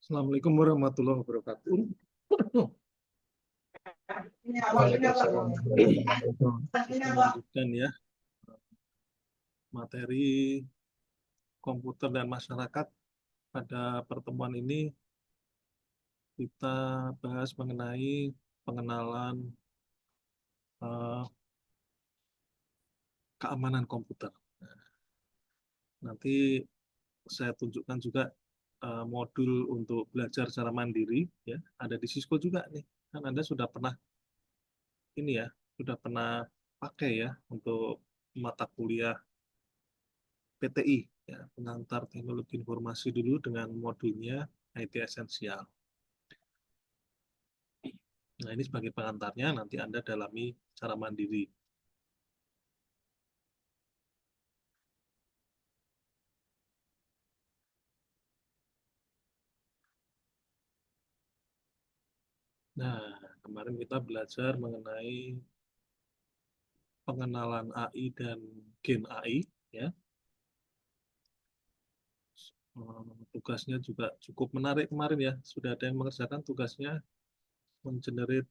Assalamualaikum warahmatullahi wabarakatuh. Kita lanjutkan ya materi komputer dan masyarakat. Pada pertemuan ini kita bahas mengenai pengenalan keamanan komputer. Nanti saya tunjukkan juga modul untuk belajar secara mandiri ya, ada di Cisco juga nih. Kan Anda sudah pernah ini ya, sudah pernah pakai ya untuk mata kuliah PTI ya, pengantar teknologi informasi dulu dengan modulnya IT esensial. Nah, ini sebagai pengantarnya nanti Anda dalami secara mandiri. Nah, kemarin kita belajar mengenai pengenalan AI dan gen AI ya. Tugasnya juga cukup menarik kemarin ya. Sudah ada yang mengerjakan tugasnya mengenerate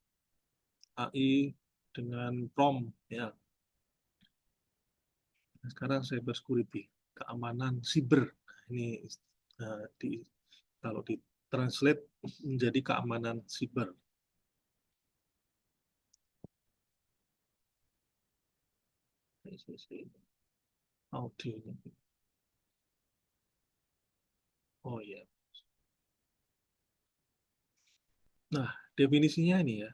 AI dengan prompt ya. Nah, sekarang cyber security, keamanan siber. Nah, ini kalau di translate menjadi keamanan siber. Audio. Oh ya. Nah, definisinya ini ya.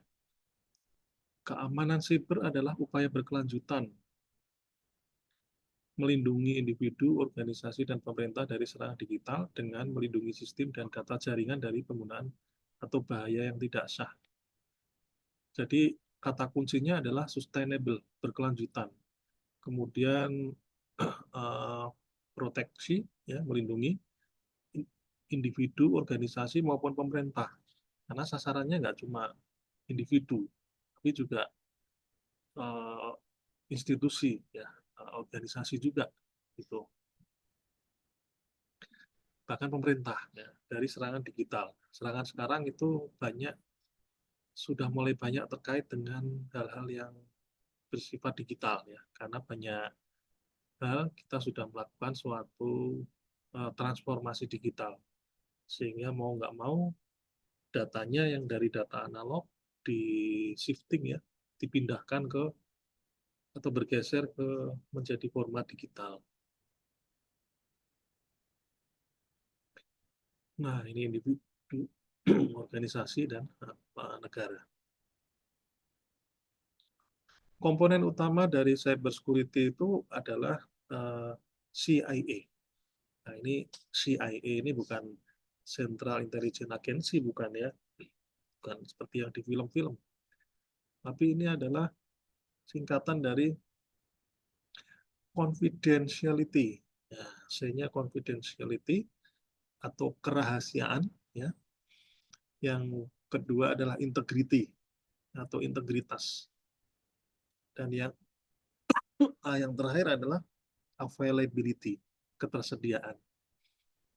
Keamanan siber adalah upaya berkelanjutan melindungi individu, organisasi, dan pemerintah dari serangan digital dengan melindungi sistem dan data jaringan dari penggunaan atau bahaya yang tidak sah. Jadi kata kuncinya adalah sustainable, berkelanjutan. Kemudian proteksi, ya, melindungi individu, organisasi maupun pemerintah. Karena sasarannya nggak cuma individu, tapi juga institusi, ya, organisasi juga, gitu. Bahkan pemerintah ya, dari serangan digital. Serangan sekarang itu sudah mulai banyak terkait dengan hal-hal yang bersifat digital ya, karena banyak hal kita sudah melakukan suatu transformasi digital, sehingga mau nggak mau datanya yang dari data analog di shifting ya, dipindahkan ke atau bergeser ke menjadi format digital. Nah, ini individu, organisasi, dan negara. Komponen utama dari cyber security itu adalah CIA. Nah, ini CIA ini bukan Central Intelligence Agency, bukan ya, bukan seperti yang di film-film. Tapi ini adalah singkatan dari confidentiality. Ya, C-nya confidentiality atau kerahasiaan, ya. Yang kedua adalah integrity atau integritas. Dan yang terakhir adalah availability, ketersediaan.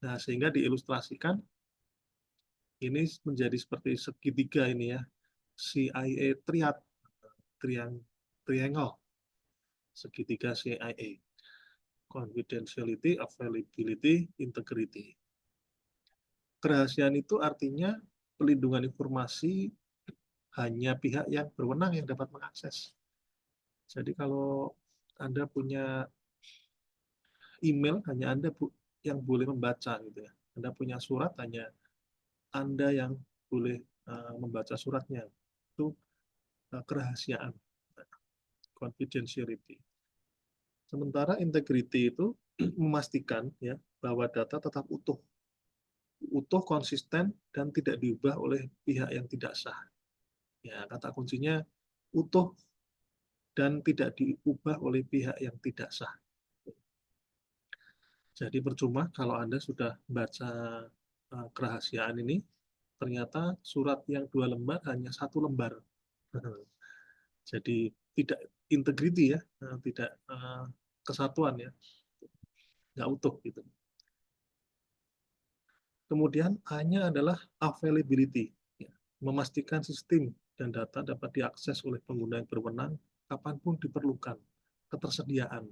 Nah, sehingga diilustrasikan ini menjadi seperti segitiga ini ya, CIA triangle, segitiga CIA, confidentiality, availability, integrity. Kerahasiaan itu artinya pelindungan informasi hanya pihak yang berwenang yang dapat mengakses. Jadi kalau Anda punya email, hanya Anda yang boleh membaca gitu ya. Anda punya surat, hanya Anda yang boleh membaca suratnya. Itu kerahasiaan, confidentiality. Sementara integrity itu memastikan ya bahwa data tetap utuh, konsisten, dan tidak diubah oleh pihak yang tidak sah. Ya, kata kuncinya utuh dan tidak diubah oleh pihak yang tidak sah. Jadi percuma kalau Anda sudah baca kerahasiaan ini, ternyata surat yang 2 lembar hanya 1 lembar. Jadi tidak integrity ya, tidak kesatuan ya, nggak utuh gitu. Kemudian A-nya adalah availability, ya, memastikan sistem dan data dapat diakses oleh pengguna yang berwenang kapanpun diperlukan, ketersediaan.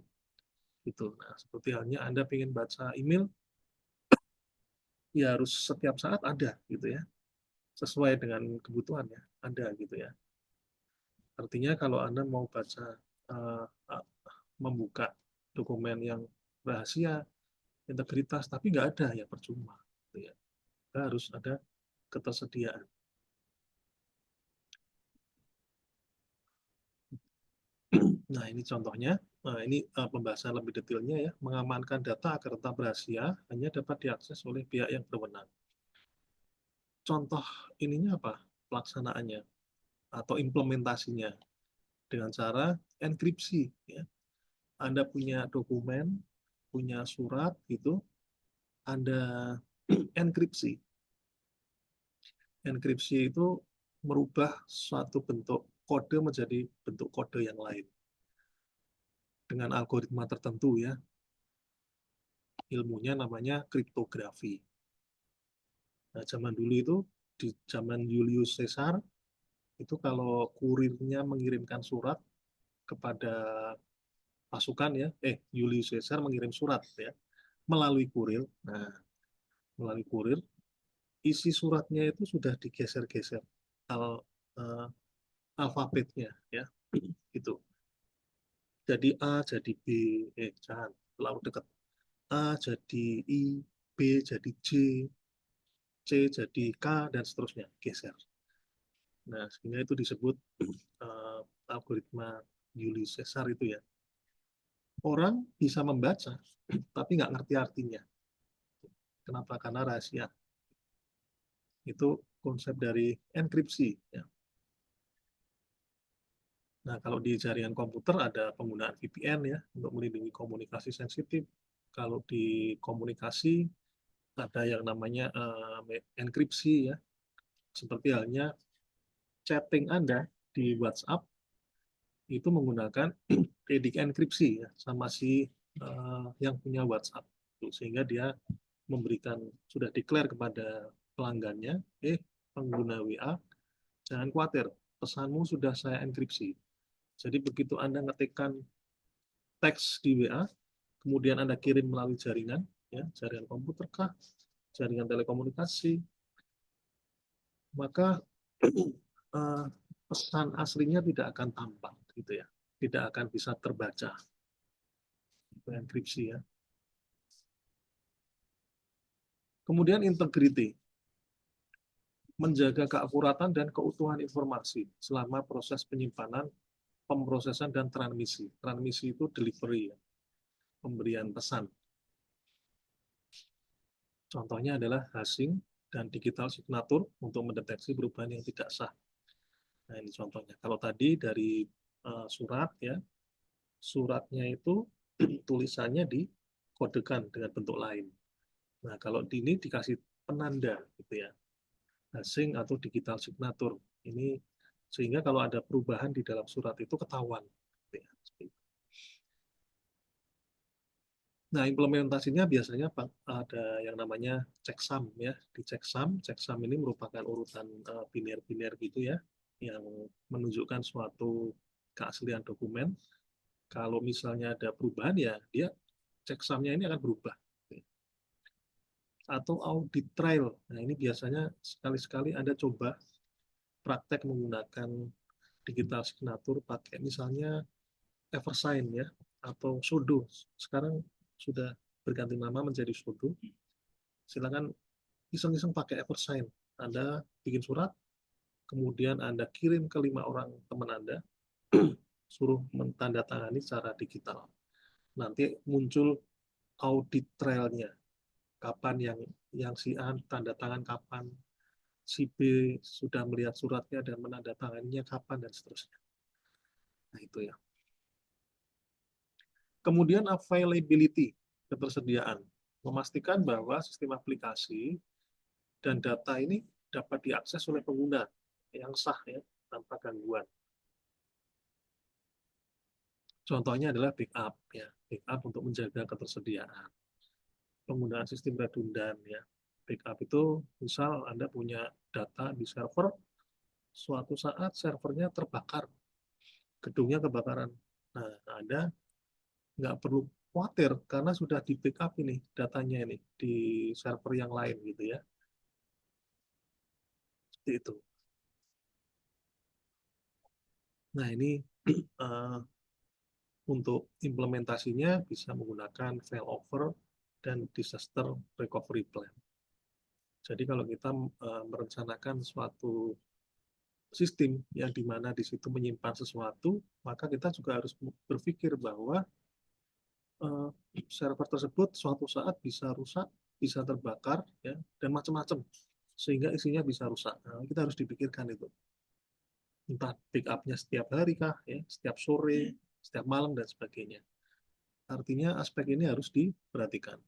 Gitu. Nah, seperti halnya Anda ingin baca email, ya harus setiap saat ada, gitu ya, sesuai dengan kebutuhannya, ada gitu ya. Artinya kalau Anda mau baca, uh, uh, membuka dokumen yang rahasia, integritas, tapi nggak ada, ya percuma. Gitu ya. Harus ada ketersediaan. Nah, ini contohnya. Nah, ini pembahasan lebih detailnya ya. Mengamankan data agar tetap rahasia hanya dapat diakses oleh pihak yang berwenang. Contoh ininya apa? Pelaksanaannya atau implementasinya dengan cara enkripsi. Ya. Anda punya dokumen, punya surat gitu, Anda enkripsi. Enkripsi itu merubah suatu bentuk kode menjadi bentuk kode yang lain dengan algoritma tertentu ya. Ilmunya namanya kriptografi. Nah, zaman dulu itu di zaman Julius Caesar itu kalau kurirnya mengirimkan surat kepada pasukan ya, Julius Caesar mengirim surat ya melalui kurir. Nah, melalui kurir isi suratnya itu sudah digeser-geser al, uh, alfabetnya ya gitu. Jadi A jadi B, jangan terlalu dekat. A jadi I, B jadi J, C jadi K dan seterusnya geser. Nah, sehingga itu disebut uh, algoritma Julius Caesar itu ya. Orang bisa membaca, tapi nggak ngerti artinya. Kenapa? Karena rahasia. Itu konsep dari enkripsi. Ya. Nah, kalau di jaringan komputer ada penggunaan VPN ya untuk melindungi komunikasi sensitif. Kalau di komunikasi ada yang namanya enkripsi ya. Seperti halnya chatting Anda di WhatsApp itu menggunakan edik enkripsi ya sama si yang punya WhatsApp. Sehingga dia memberikan sudah declare kepada pelanggannya, pengguna WA, jangan khawatir, pesanmu sudah saya enkripsi. Jadi begitu Anda ngetikkan teks di WA, kemudian Anda kirim melalui jaringan, ya, jaringan komputer kah, jaringan telekomunikasi, maka uh, pesan aslinya tidak akan tampak, gitu ya, tidak akan bisa terbaca. Itu enkripsi ya. Kemudian integrity, menjaga keakuratan dan keutuhan informasi selama proses penyimpanan, pemrosesan, dan transmisi. Transmisi itu delivery, ya, pemberian pesan. Contohnya adalah hashing dan digital signature untuk mendeteksi perubahan yang tidak sah. Nah, ini contohnya. Kalau tadi dari surat, ya, suratnya itu tulisannya dikodekan dengan bentuk lain. Nah, kalau di ini dikasih penanda, gitu ya, hashing atau digital signature. Ini sehingga kalau ada perubahan di dalam surat itu ketahuan. Gitu ya. Nah, implementasinya biasanya ada yang namanya checksum ya. Di checksum ini merupakan urutan biner-biner gitu ya, yang menunjukkan suatu keaslian dokumen. Kalau misalnya ada perubahan ya dia checksumnya ini akan berubah. Atau audit trail. Nah, ini biasanya sekali-sekali Anda coba praktek menggunakan digital signature pakai misalnya Eversign ya atau Sodo. Sekarang sudah berganti nama menjadi Sodo. Silakan iseng-iseng pakai Eversign. Anda bikin surat, kemudian Anda kirim ke 5 orang teman Anda, suruh mentandatangani secara digital. Nanti muncul audit trailnya, kapan yang si A tanda tangan kapan, si B sudah melihat suratnya dan menandatanganinya kapan dan seterusnya. Nah itu ya. Kemudian availability, ketersediaan, memastikan bahwa sistem aplikasi dan data ini dapat diakses oleh pengguna yang sah ya, tanpa gangguan. Contohnya adalah backup ya, backup untuk menjaga ketersediaan, penggunaan sistem redundan ya. Backup itu misal Anda punya data di server, suatu saat servernya terbakar, gedungnya kebakaran. Nah, Anda nggak perlu khawatir karena sudah di backup ini datanya ini di server yang lain gitu ya. Seperti itu. Nah, ini uh, untuk implementasinya bisa menggunakan failover dan disaster recovery plan. Jadi kalau kita merencanakan suatu sistem yang dimana di situ menyimpan sesuatu, maka kita juga harus berpikir bahwa uh, server tersebut suatu saat bisa rusak, bisa terbakar, ya, dan macam-macam, sehingga isinya bisa rusak. Nah, kita harus dipikirkan itu. Entah pick-up-nya setiap hari kah, ya, setiap sore, setiap malam, dan sebagainya. Artinya aspek ini harus diperhatikan.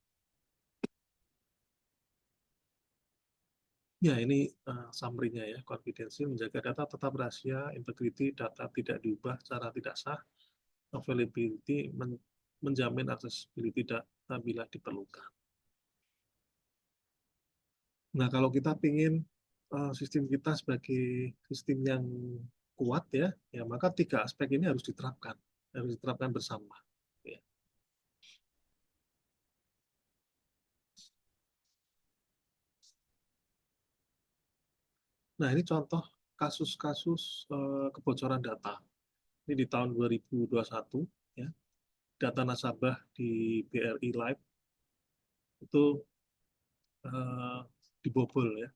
Ya, ini summary-nya ya. Konfidensi menjaga data tetap rahasia, integrity data tidak diubah secara tidak sah, availability menjamin accessibility data bila diperlukan. Nah, kalau kita ingin sistem kita sebagai sistem yang kuat ya, ya maka tiga aspek ini harus diterapkan bersama. Ya. Nah, ini contoh kasus-kasus kebocoran data. Ini di tahun 2021 ya, data nasabah di BRI Live itu eh, dibobol ya,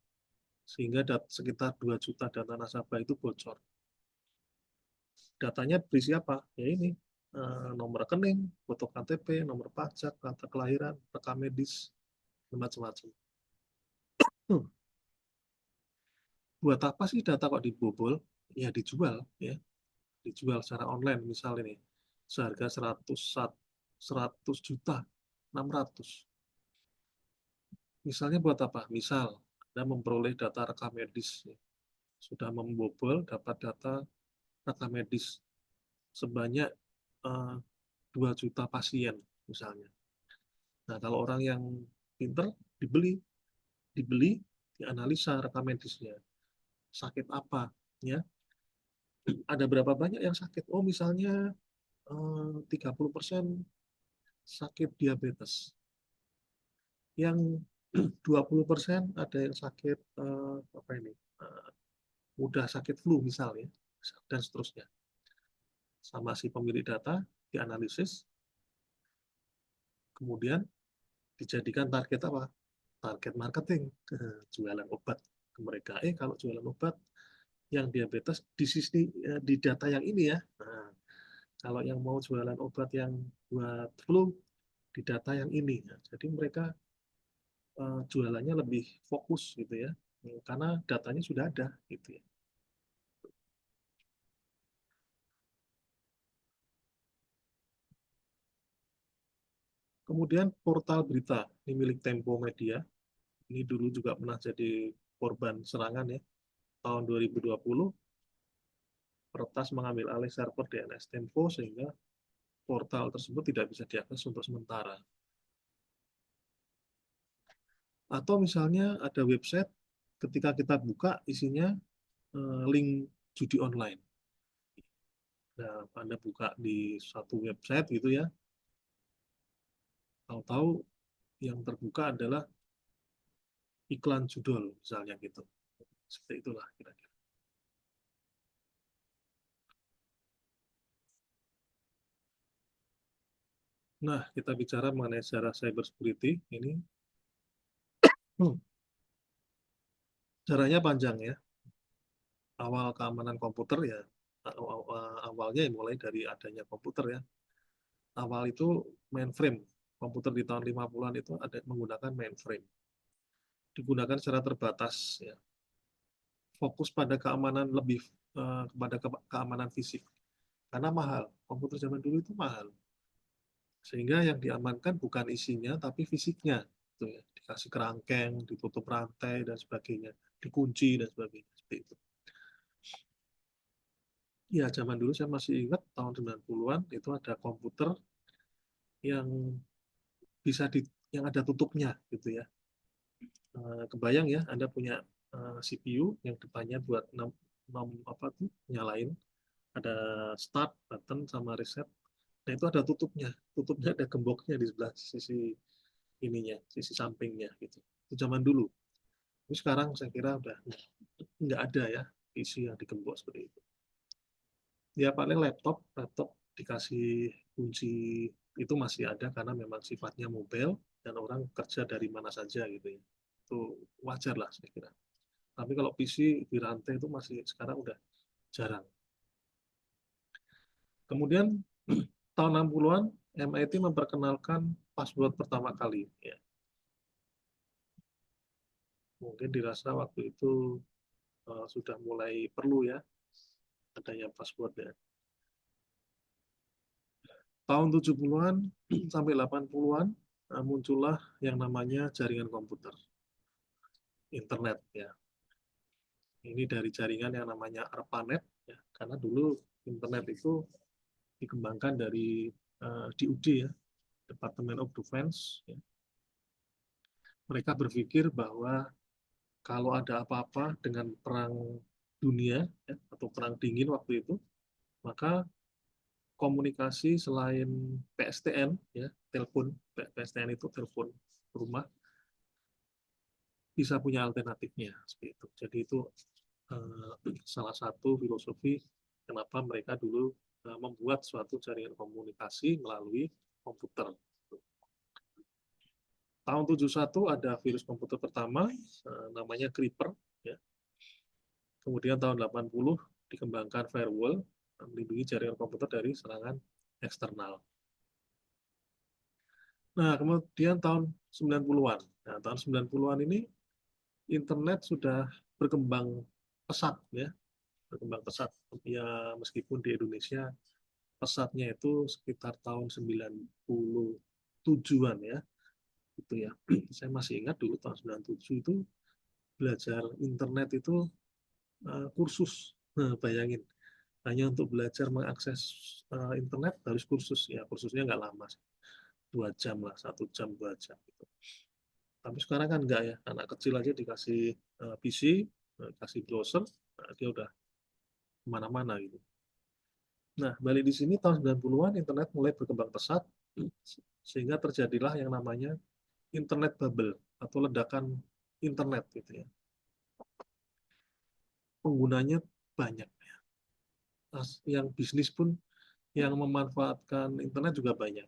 sehingga sekitar 2 juta data nasabah itu bocor. Datanya berisi apa? Ya ini, nomor rekening, foto KTP, nomor pajak, data kelahiran, rekam medis, dan macam-macam. Hmm, buat apa sih data kok dibobol? Ya dijual, ya dijual secara online. Misal ini seharga 100 juta 600. Misalnya buat apa? Misal Anda memperoleh data rekam medis, ya. Sudah membobol dapat data rekam medis sebanyak 2 juta pasien misalnya. Nah, kalau orang yang pinter dibeli, dibeli, dianalisa rekam medisnya. Sakit apa? Ya, ada berapa banyak yang sakit? Oh, misalnya 30% sakit diabetes. Yang 20% ada yang sakit apa ini? Mudah sakit flu misalnya dan seterusnya. Sama si pemilik data dianalisis, kemudian dijadikan target apa? Target marketing, jualan obat ke mereka. Kalau jualan obat yang diabetes di sisi di data yang ini ya. Nah, kalau yang mau jualan obat yang buat flu di data yang ini. Nah, jadi mereka jualannya lebih fokus gitu ya, karena datanya sudah ada gitu ya. Kemudian portal berita ini milik Tempo Media. Ini dulu juga pernah jadi korban serangan ya. Tahun 2020 peretas mengambil alih server DNS Tempo sehingga portal tersebut tidak bisa diakses untuk sementara. Atau misalnya ada website ketika kita buka isinya link judi online. Nah, Anda buka di suatu website gitu ya, tahu-tahu yang terbuka adalah iklan judul misalnya gitu. Seperti itulah kira-kira. Nah, kita bicara mengenai sejarah cyber security ini. Hmm, Sejarahnya panjang ya. Awal keamanan komputer ya, awalnya mulai dari adanya komputer ya. Awal itu mainframe. Komputer di tahun 50-an itu ada menggunakan mainframe. Digunakan secara terbatas ya. Fokus pada keamanan lebih kepada keamanan fisik. Karena mahal. Komputer zaman dulu itu mahal. Sehingga yang diamankan bukan isinya, tapi fisiknya. Gitu ya. Dikasih kerangkeng, ditutup rantai, dan sebagainya. Dikunci, dan sebagainya. Seperti itu. Ya, zaman dulu saya masih ingat tahun 90-an itu ada komputer yang bisa yang ada tutupnya gitu ya. Kebayang ya, Anda punya CPU yang depannya buat apa tuh nyalain, ada start button sama reset. Nah itu ada tutupnya, ada gemboknya di sebelah sisi ininya, sisi sampingnya gitu. Itu zaman dulu. Tapi sekarang saya kira udah nggak ada ya PC yang digembok seperti itu. Ya paling laptop dikasih kunci itu masih ada karena memang sifatnya mobile dan orang kerja dari mana saja gitu ya. Itu wajar lah saya kira. Tapi kalau PC di rantai itu masih sekarang udah jarang. Kemudian tahun 60-an MIT memperkenalkan password pertama kali ya. Mungkin dirasa waktu itu sudah mulai perlu ya adanya password ya. Tahun 70-an sampai 80-an muncullah yang namanya jaringan komputer, internet ya. Ini dari jaringan yang namanya ARPANET ya, karena dulu internet itu dikembangkan dari DoD ya, Department of Defense ya. Mereka berpikir bahwa kalau ada apa-apa dengan perang dunia ya, atau perang dingin waktu itu, maka komunikasi selain PSTN ya, telepon, PSTN itu telepon rumah, bisa punya alternatifnya seperti itu. Jadi itu salah satu filosofi kenapa mereka dulu membuat suatu jaringan komunikasi melalui komputer. Tahun 71 ada virus komputer pertama, namanya Creeper. Ya. Kemudian tahun 80 dikembangkan firewall, melindungi jaringan komputer dari serangan eksternal. Nah, kemudian tahun 90-an. Nah, tahun 90-an ini internet sudah berkembang pesat ya, berkembang pesat. Ya, meskipun di Indonesia pesatnya itu sekitar tahun 97-an ya. Gitu ya. Saya masih ingat dulu tahun 97 itu belajar internet itu kursus. Nah, bayangin, hanya untuk belajar mengakses internet harus kursus ya, kursusnya nggak lama, 2 jam lah, 1 jam 2 jam gitu. Tapi sekarang kan enggak ya, anak kecil aja dikasih PC, kasih browser, nah, dia udah kemana-mana gitu. Nah, balik di sini tahun 90-an internet mulai berkembang pesat, sehingga terjadilah yang namanya internet bubble atau ledakan internet gitu ya. Penggunanya banyak. Yang bisnis pun yang memanfaatkan internet juga banyak.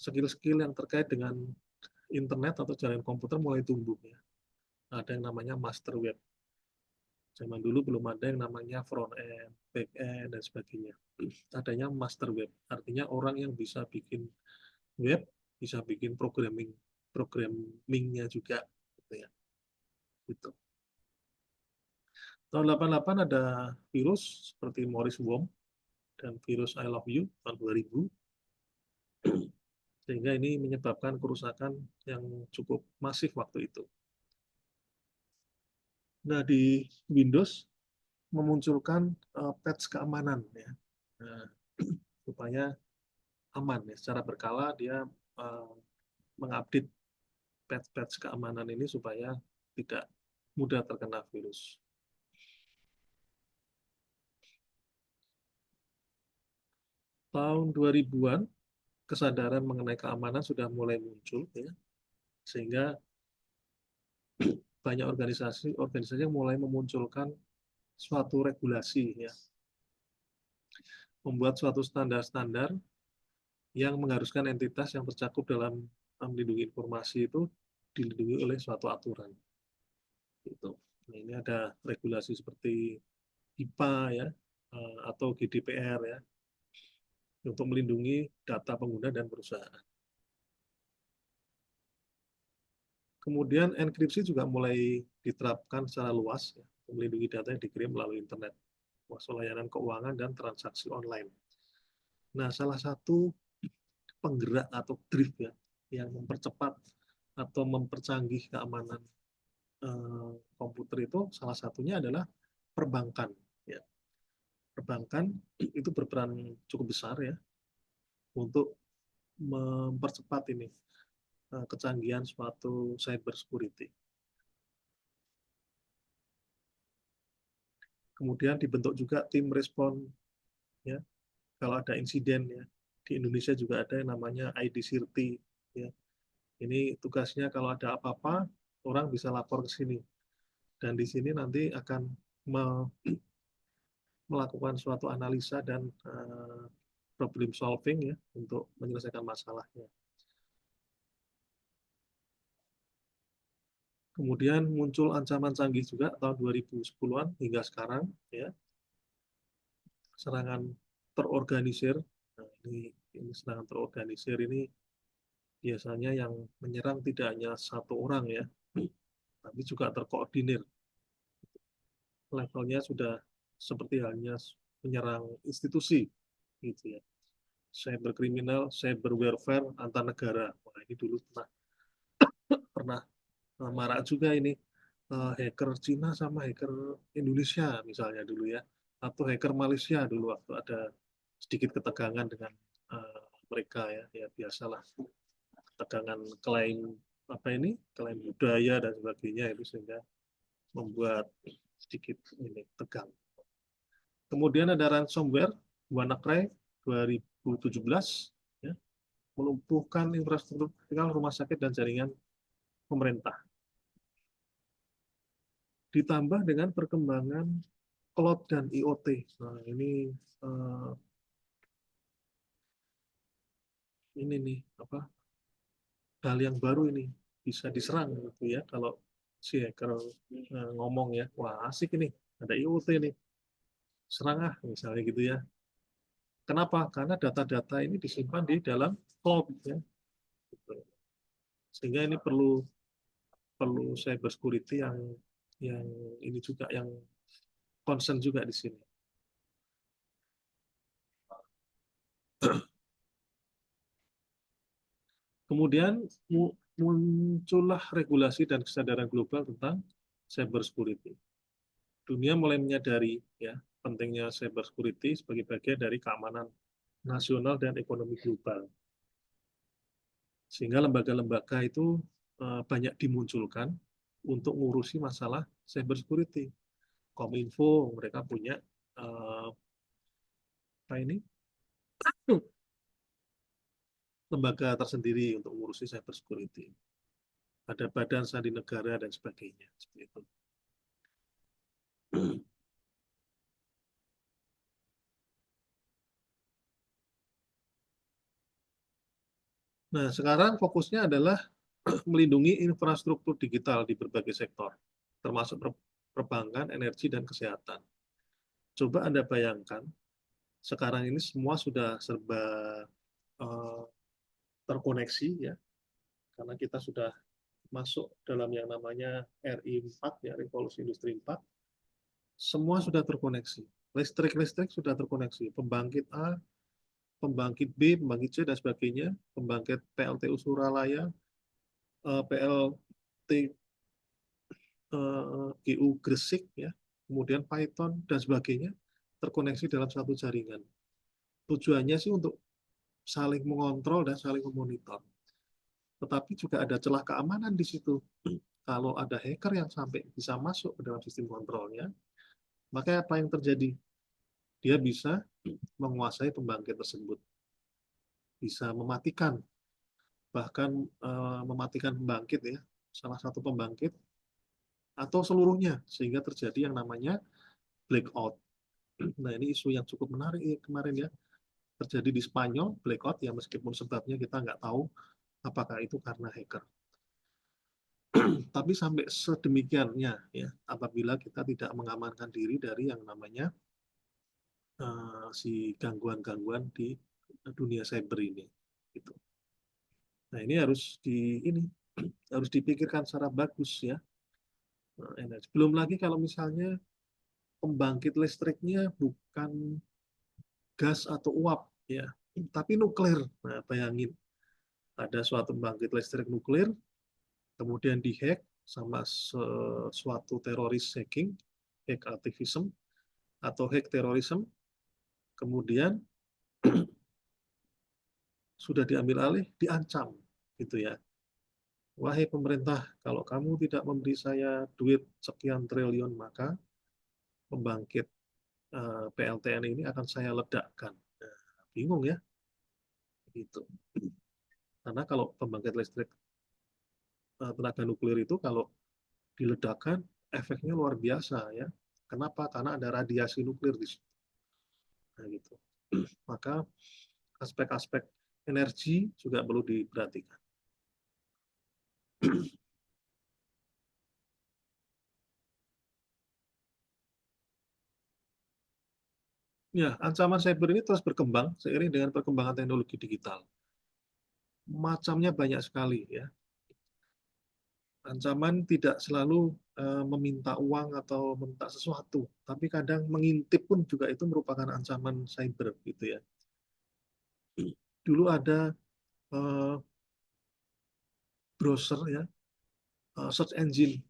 Skill-skill yang terkait dengan internet atau jaringan komputer mulai tumbuh ya. Ada yang namanya master web. Zaman dulu belum ada yang namanya front end, back end dan sebagainya. Adanya master web, artinya orang yang bisa bikin web, bisa bikin programmingnya juga gitu ya. Gitu. Tahun 88 ada virus seperti Morris Worm dan virus I Love You tahun 2000, sehingga ini menyebabkan kerusakan yang cukup masif waktu itu. Nah, di Windows memunculkan patch keamanan ya. Nah, supaya aman ya, secara berkala dia mengupdate patch-patch keamanan ini supaya tidak mudah terkena virus. Tahun 2000-an kesadaran mengenai keamanan sudah mulai muncul ya, sehingga banyak organisasi yang mulai memunculkan suatu regulasi ya, membuat suatu standar-standar yang mengharuskan entitas yang tercakup dalam melindungi informasi itu dilindungi oleh suatu aturan. Gitu. Nah, ini ada regulasi seperti HIPAA ya, atau GDPR ya, untuk melindungi data pengguna dan perusahaan. Kemudian enkripsi juga mulai diterapkan secara luas ya, untuk melindungi data yang dikirim melalui internet, masuk layanan keuangan dan transaksi online. Nah, salah satu penggerak atau drift ya, yang mempercepat atau mempercanggih keamanan komputer itu salah satunya adalah perbankan. Ya. Perbankan itu berperan cukup besar ya untuk mempercepat ini. kecanggihan suatu cyber security. Kemudian dibentuk juga tim respon, ya, kalau ada insiden, ya. Di Indonesia juga ada yang namanya ID-CIRTI, ya. Ini tugasnya kalau ada apa-apa, orang bisa lapor ke sini. Dan di sini nanti akan melakukan suatu analisa dan problem solving, ya, untuk menyelesaikan masalahnya. Kemudian muncul ancaman canggih juga tahun 2010-an hingga sekarang, ya, serangan terorganisir. Nah, ini serangan terorganisir ini biasanya yang menyerang tidak hanya satu orang, ya, tapi juga terkoordinir. Levelnya sudah seperti halnya menyerang institusi, gitu ya. Cyber kriminal, cyber warfare antar negara. Wah, ini dulu pernah marak juga ini, hacker Cina sama hacker Indonesia misalnya dulu, ya, atau hacker Malaysia dulu waktu ada sedikit ketegangan dengan mereka, ya, ya biasalah ketegangan klaim apa ini, klaim budaya dan sebagainya itu sehingga membuat sedikit ini tegang. Kemudian ada ransomware WannaCry 2017, ya, melumpuhkan infrastruktur kritikal rumah sakit dan jaringan pemerintah. Ditambah dengan perkembangan cloud dan IoT. Nah, ini nih apa hal yang baru ini bisa diserang gitu, ya, kalau si hacker ngomong, ya, wah asik ini ada IoT nih, serang misalnya gitu, ya. Kenapa? Karena data-data ini disimpan di dalam cloud, ya. Sehingga ini perlu perlu cyber security yang ini juga yang concern juga di sini. Kemudian muncullah regulasi dan kesadaran global tentang cyber security. Dunia mulai menyadari, ya, pentingnya cyber security sebagai bagian dari keamanan nasional dan ekonomi global. Sehingga lembaga-lembaga itu banyak dimunculkan untuk ngurusi masalah cyber security. Kominfo mereka punya apa ini lembaga tersendiri untuk ngurusi cyber security. Ada badan sandi negara dan sebagainya, seperti itu. Nah, sekarang fokusnya adalah melindungi infrastruktur digital di berbagai sektor, termasuk perbankan, energi, dan kesehatan. Coba Anda bayangkan, sekarang ini semua sudah serba uh, terkoneksi, ya, karena kita sudah masuk dalam yang namanya RI4, ya, Revolusi Industri 4, semua sudah terkoneksi. Listrik sudah terkoneksi, pembangkit A, pembangkit B, pembangkit C, dan sebagainya, pembangkit PLTU Suralaya, PLT GU Gresik, ya, kemudian Python dan sebagainya terkoneksi dalam satu jaringan. Tujuannya sih untuk saling mengontrol dan saling memonitor. Tetapi juga ada celah keamanan di situ. Kalau ada hacker yang sampai bisa masuk ke dalam sistem kontrolnya, maka apa yang terjadi? Dia bisa menguasai pembangkit tersebut, bisa mematikan, bahkan mematikan pembangkit, ya, salah satu pembangkit atau seluruhnya, sehingga terjadi yang namanya blackout. Nah, ini isu yang cukup menarik ya, kemarin, ya, terjadi di Spanyol, blackout, ya, meskipun sebabnya kita nggak tahu apakah itu karena hacker. Tapi sampai sedemikiannya, ya, apabila kita tidak mengamankan diri dari yang namanya si gangguan-gangguan di dunia cyber ini, gitu. Nah, ini harus dipikirkan secara bagus, ya. Belum lagi kalau misalnya pembangkit listriknya bukan gas atau uap, ya, tapi nuklir. Nah, bayangin ada suatu pembangkit listrik nuklir, kemudian dihack sama suatu teroris hacking, hack activism atau hack terorisme, kemudian sudah diambil alih, diancam, gitu, ya. wahai pemerintah, kalau kamu tidak memberi saya duit sekian triliun, maka pembangkit PLTN ini akan saya ledakkan. Nah, bingung ya, gitu. Karena kalau pembangkit listrik tenaga nuklir itu kalau diledakkan, efeknya luar biasa ya. Kenapa? Karena ada radiasi nuklir di situ. Nah, gitu. Maka aspek-aspek energi juga perlu diperhatikan. Ya, ancaman cyber ini terus berkembang seiring dengan perkembangan teknologi digital. Macamnya banyak sekali ya. Ancaman tidak selalu meminta uang atau meminta sesuatu, tapi kadang mengintip pun juga itu merupakan ancaman cyber gitu ya. Dulu ada uh, browser ya, search engine,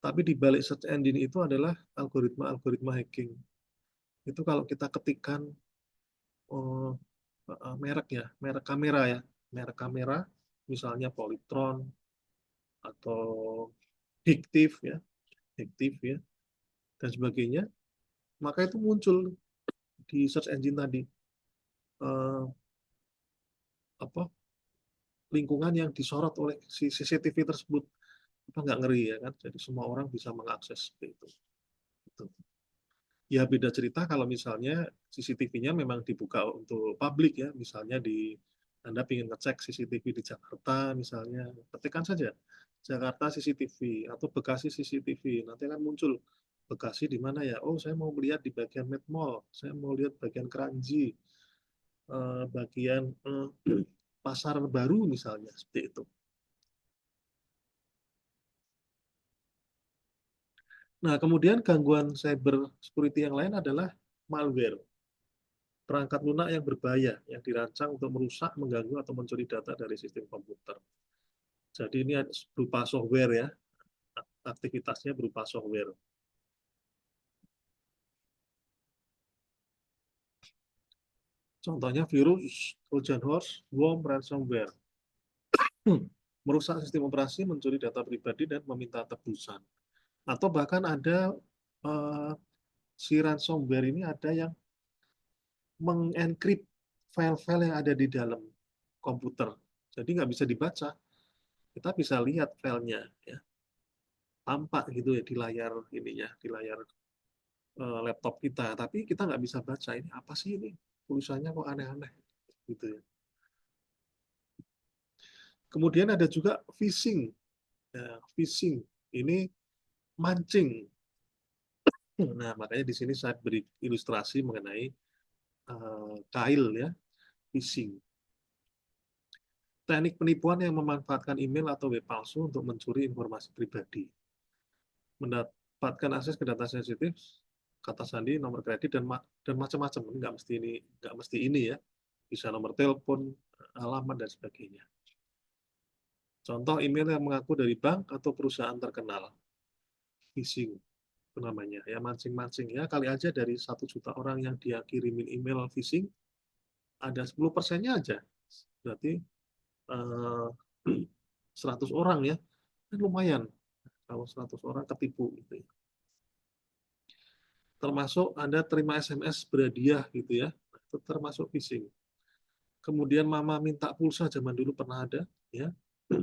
tapi di balik search engine itu adalah algoritma-algoritma hacking. Itu kalau kita ketikkan uh, merek ya, merek kamera, misalnya Polytron atau Hiktif ya, dan sebagainya, maka itu muncul di search engine tadi uh, apa lingkungan yang disorot oleh si CCTV tersebut. Apa nggak ngeri ya kan? Jadi semua orang bisa mengakses itu. Gitu. Ya beda cerita kalau misalnya CCTV-nya memang dibuka untuk publik ya, misalnya Anda ingin ngecek CCTV di Jakarta misalnya, ketikkan saja Jakarta CCTV atau Bekasi CCTV, nanti akan muncul Bekasi di mana ya? Oh, saya mau melihat di bagian Med Mall, saya mau lihat bagian Kranji, bagian Pasar Baru misalnya, seperti itu. Nah, kemudian gangguan cyber security yang lain adalah malware, perangkat lunak yang berbahaya, yang dirancang untuk merusak, mengganggu, atau mencuri data dari sistem komputer. Jadi ini berupa software ya, aktivitasnya berupa software. Contohnya virus, Trojan horse, worm, ransomware. Merusak sistem operasi, mencuri data pribadi, dan meminta tebusan. Atau bahkan ada si ransomware ini ada yang mengenkrip file-file yang ada di dalam komputer. Jadi nggak bisa dibaca. Kita bisa lihat filenya, ya. Tampak gitu ya di layar ininya, di layar laptop kita. Tapi kita nggak bisa baca ini apa sih ini tulisannya kok aneh-aneh gitu ya. Kemudian ada juga phishing. Ya, phishing ini mancing. Nah, makanya di sini saya beri ilustrasi mengenai kail ya, phishing. Teknik penipuan yang memanfaatkan email atau web palsu untuk mencuri informasi pribadi, mendapatkan akses ke data sensitif, kata sandi, nomor kredit, dan macam-macam. Nggak mesti ini ya, bisa nomor telepon, alamat, dan sebagainya. Contoh email yang mengaku dari bank atau perusahaan terkenal, phishing itu namanya. Ya mancing-mancing ya, kali aja dari 1 juta orang yang dia kirimin email phishing, ada 10%-nya aja. Berarti 100 orang ya, kan lumayan kalau 100 orang ketipu gitu ya. Termasuk Anda terima SMS berhadiah gitu ya, itu termasuk phishing. Kemudian mama minta pulsa, zaman dulu pernah ada ya,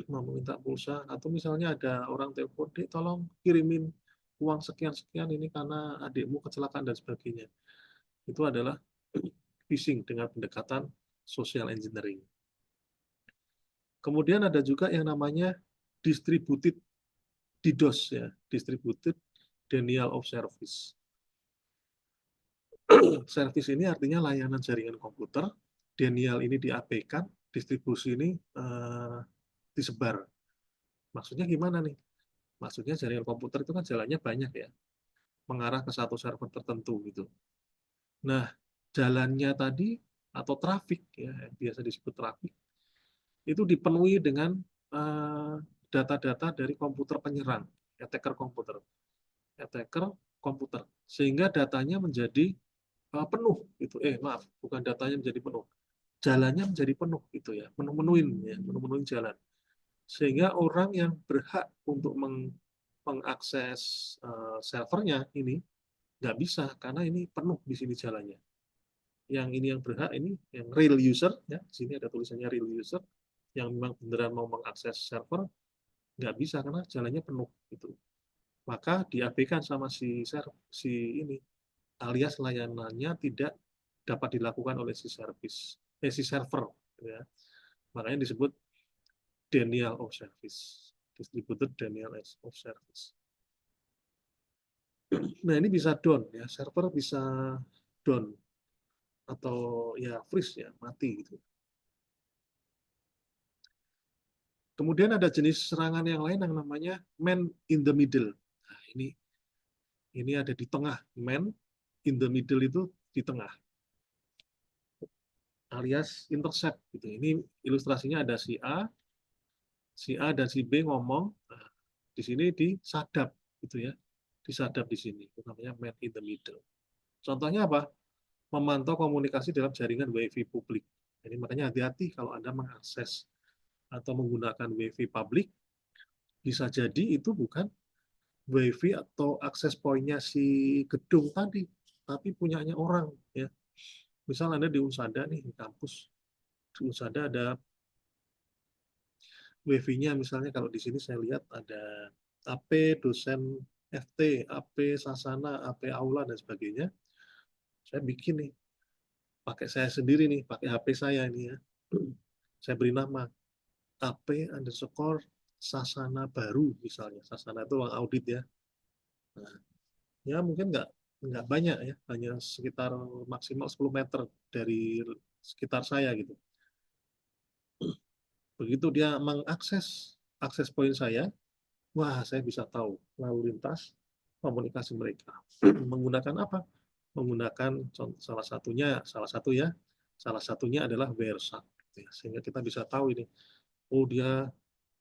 mama minta pulsa, atau misalnya ada orang telepon, Dek tolong kirimin uang sekian-sekian ini karena adikmu kecelakaan dan sebagainya. Itu adalah phishing dengan pendekatan social engineering. Kemudian ada juga yang namanya distributed DDoS ya, distributed denial of service. Service ini artinya layanan jaringan komputer, denial ini diabaikan, distribusi ini disebar. Maksudnya gimana nih? Maksudnya jaringan komputer itu kan jalannya banyak ya, mengarah ke satu server tertentu gitu. Nah, jalannya tadi atau trafik ya, yang biasa disebut trafik, itu dipenuhi dengan data-data dari komputer penyerang, attacker komputer, sehingga datanya menjadi penuh gitu. Maaf, bukan datanya menjadi penuh, jalannya menjadi penuh gitu ya, menuhin jalan, Sehingga orang yang berhak untuk mengakses servernya ini nggak bisa karena ini penuh di sini jalannya. Yang ini yang berhak ini yang real user ya, di sini ada tulisannya real user yang memang beneran mau mengakses server nggak bisa karena jalannya penuh gitu. Maka diabaikan sama si ini alias layanannya tidak dapat dilakukan oleh si server ya. Makanya disebut denial of service. Distributed denial of service. Nah, ini bisa down ya, server bisa down atau ya freeze ya, mati gitu. Kemudian ada jenis serangan yang lain yang namanya man in the middle. Nah, ini ada di tengah. Man in the middle itu di tengah. Alias intercept gitu. Ini ilustrasinya ada si A dan si B ngomong. Nah, di sini disadap gitu ya. Disadap di sini. Itu namanya man in the middle. Contohnya apa? Memantau komunikasi dalam jaringan WiFi publik. Jadi makanya hati-hati kalau Anda mengakses atau menggunakan WiFi publik, bisa jadi itu bukan WiFi atau akses poinnya si gedung tadi, tapi punyanya orang. Ya. Misal Anda di Unsada nih, di kampus. Di Unsada ada WiFi-nya, misalnya kalau di sini saya lihat ada AP dosen FT, AP Sasana, AP Aula, dan sebagainya. Saya bikin nih, pakai saya sendiri nih, pakai HP saya ini ya. Saya beri nama AP_Sasana baru misalnya. Sasana itu ruang audit ya. Nah, ya mungkin nggak banyak ya, hanya sekitar maksimal 10 meter dari sekitar saya gitu. Begitu dia mengakses akses poin saya, wah saya bisa tahu lalu lintas komunikasi mereka. Menggunakan apa? Menggunakan salah satunya adalah Wireshark. Sehingga kita bisa tahu ini, oh dia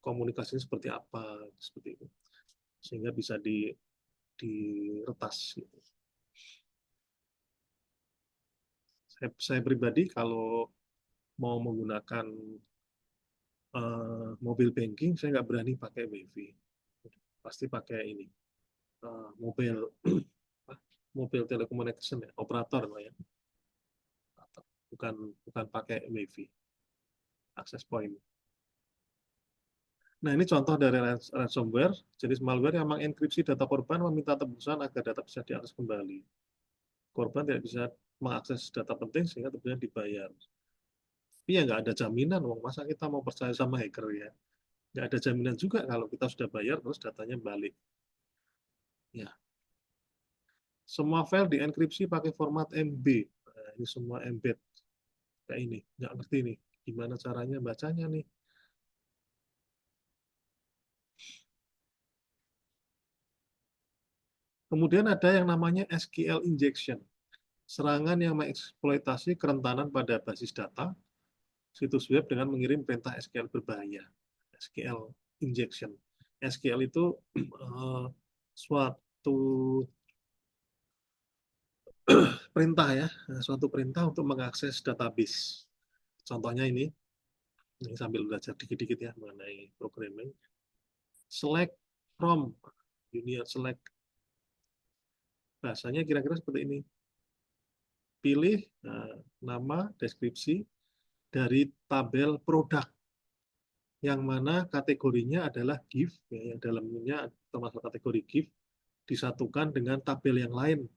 komunikasinya seperti apa, seperti itu. Sehingga bisa diretas. Gitu. Saya pribadi kalau mau menggunakan mobil banking, saya nggak berani pakai WiFi. Pasti pakai ini, mobil telecommunication ya, operator lah ya. Bukan bukan pakai WiFi, access point. Nah, ini contoh dari ransomware, jenis malware yang mengenkripsi data korban meminta tebusan agar data bisa diakses kembali. Korban tidak bisa mengakses data penting sehingga tebusan dibayar. Tapi ya nggak ada jaminan, masa kita mau percaya sama hacker ya. Nggak ada jaminan juga kalau kita sudah bayar terus datanya balik. Ya. Semua file dienkripsi pakai format MB. Nah, ini semua embed kayak ini. Nggak ngerti nih gimana caranya bacanya nih. Kemudian ada yang namanya SQL injection. Serangan yang mengeksploitasi kerentanan pada basis data situs web dengan mengirim perintah SQL berbahaya. SQL injection. SQL itu suatu perintah ya, suatu perintah untuk mengakses database. Contohnya ini sambil belajar dikit-dikit ya mengenai programming. Select from, union select. Bahasanya kira-kira seperti ini. Pilih nama, deskripsi dari tabel produk yang mana kategorinya adalah gift, ya, yang dalamnya termasuk kategori gift, disatukan dengan tabel yang lain,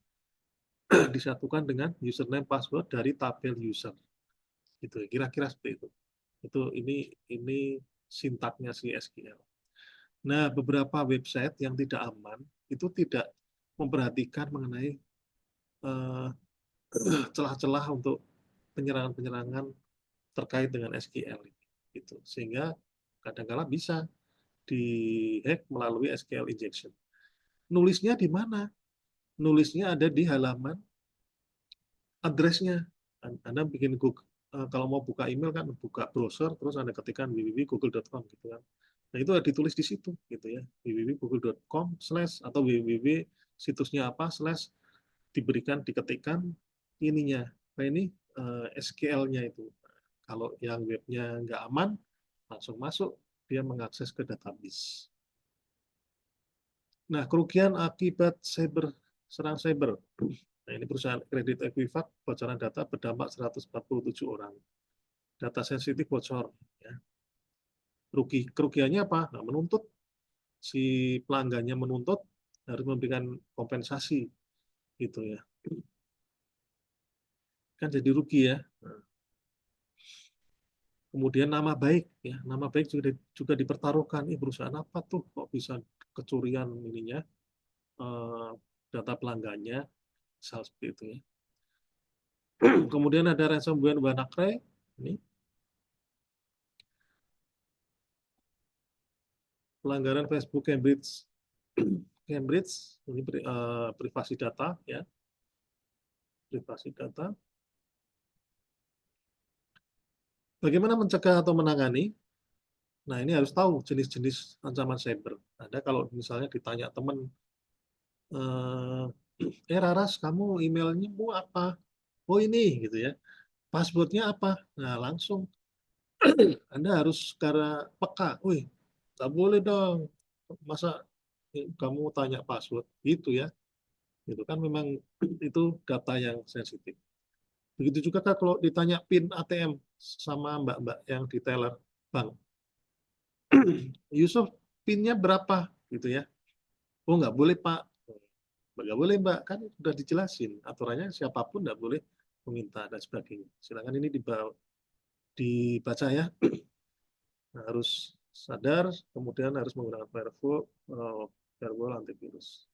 disatukan dengan username password dari tabel user. Gitu, kira-kira seperti itu. Ini sintaknya si SQL. Nah, beberapa website yang tidak aman itu tidak memperhatikan mengenai celah-celah untuk penyerangan-penyerangan terkait dengan SQL gitu. Sehingga kadang-kala bisa dihack melalui SQL injection. Nulisnya di mana? Nulisnya ada di halaman addressnya. Anda bikin Google, kalau mau buka email kan buka browser terus Anda ketikkan www.google.com gitu kan. Nah, itu ditulis di situ gitu ya. www.google.com/ atau www situsnya apa/ diketikkan ininya. Nah, ini SQL-nya itu. Kalau yang webnya nggak aman, langsung masuk dia mengakses ke database. Nah, kerugian akibat serang cyber. Nah, ini perusahaan kredit Equifax, bocoran data berdampak 147 orang. Data sensitif bocor. Ya. Kerugiannya apa? Nah, menuntut si pelanggannya menuntut harus memberikan kompensasi, gitu ya. Kan jadi rugi ya. Nah, kemudian nama baik, ya, nama baik juga dipertaruhkan. Perusahaan apa tuh kok bisa kecurian ininya data pelanggannya, misal seperti itu ya. Kemudian ada ransomware WannaCry, ini pelanggaran Facebook Cambridge, Cambridge ini privasi data ya, privasi data. Bagaimana mencegah atau menangani? Nah, ini harus tahu jenis-jenis ancaman cyber. Ada kalau misalnya ditanya teman, Raras, kamu emailnya apa? Oh ini, gitu ya. Passwordnya apa? Nah, langsung Anda harus secara peka. Wih, nggak boleh dong. Masa kamu tanya password? Gitu ya. Itu kan memang itu data yang sensitif. Begitu juga kan kalau ditanya PIN ATM sama mbak-mbak yang di teller bank. Yusuf, PIN-nya berapa? Gitu ya. Oh, nggak boleh, Pak. Nggak boleh, Mbak. Kan sudah dijelasin. Aturannya siapapun nggak boleh meminta dan sebagainya. Silakan ini dibaca ya. Nah, harus sadar, kemudian harus menggunakan firewall antivirus.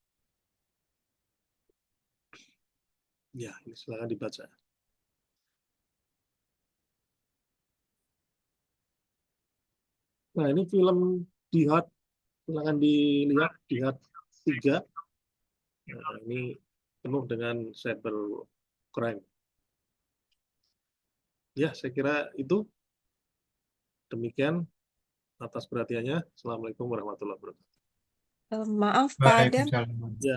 Ya, ini silakan dibaca. Nah, ini film Jihad, silakan dilihat Jihad 3. Nah, ini penuh dengan cyber crime. Ya, saya kira itu demikian atas perhatiannya. Assalamualaikum warahmatullahi wabarakatuh. Maaf Pak Adam. Waalaikumsalam. Ya.